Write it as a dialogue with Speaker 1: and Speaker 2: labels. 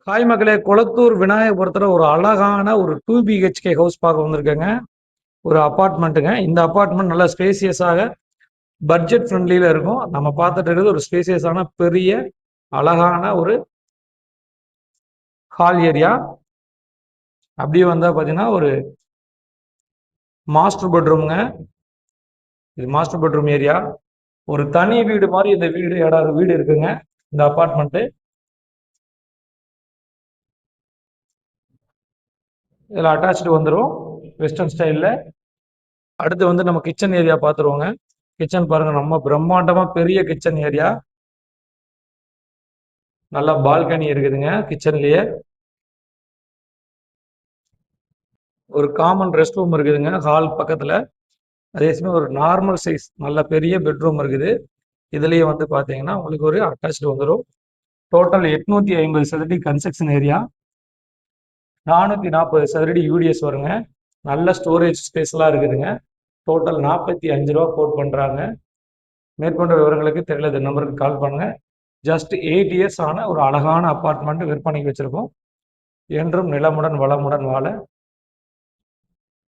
Speaker 1: Hi மக்களே, கொளத்தூர் விநாயகபுரத்தில் ஒரு அழகான ஒரு 2 BHK ஹவுஸ் பார்க்க வந்திருக்கேங்க. ஒரு அப்பார்ட்மெண்ட்டுங்க. இந்த அப்பார்ட்மெண்ட் நல்லா ஸ்பேசியஸாக பட்ஜெட் ஃப்ரெண்ட்லியில் இருக்கும். நம்ம பார்த்துட்டு இருக்கிறது ஒரு ஸ்பேசியஸான பெரிய அழகான ஒரு ஹால் ஏரியா. அப்படியே வந்தால் பார்த்தீங்கன்னா ஒரு மாஸ்டர் பெட்ரூம்ங்க. இது மாஸ்டர் பெட்ரூம் ஏரியா. ஒரு தனி வீடு மாதிரி இந்த வீடு இருக்குங்க. இந்த அப்பார்ட்மெண்ட்டு இதில் அட்டாச்சு வந்துடும் வெஸ்டர்ன் ஸ்டைலில். அடுத்து வந்து நம்ம கிச்சன் ஏரியா பார்த்துருவோங்க. கிச்சன் பாருங்க, நம்ம பிரம்மாண்டமா பெரிய கிச்சன் ஏரியா. நல்லா பால்கனி இருக்குதுங்க கிச்சன்லயே. ஒரு காமன் ரெஸ்ட் ரூம் இருக்குதுங்க ஹால் பக்கத்துல. அதே சமயம் ஒரு நார்மல் சைஸ் நல்ல பெரிய பெட்ரூம் இருக்குது. இதுலயே வந்து பாத்தீங்கன்னா உங்களுக்கு ஒரு அட்டாச்சு வந்துடும். டோட்டல் 850 சதுரடி கன்ஸ்ட்ரக்ஷன் ஏரியா, 440 சதுரடி யூடிஎஸ் வருங்க. நல்ல ஸ்டோரேஜ் ஸ்பேஸ் எல்லாம் இருக்குதுங்க. டோட்டல் 45 ரூபா கோட் பண்றாங்க. மேற்கொண்ட விவரங்களுக்கு தெரியல, இந்த நம்பருக்கு கால் பண்ணுங்க. ஜஸ்ட் 8 இயர்ஸ் ஆன ஒரு அழகான அப்பார்ட்மெண்ட் விற்பனைக்கு வச்சிருக்கோம். என்றும் நிலமுடன் வளமுடன் வாழ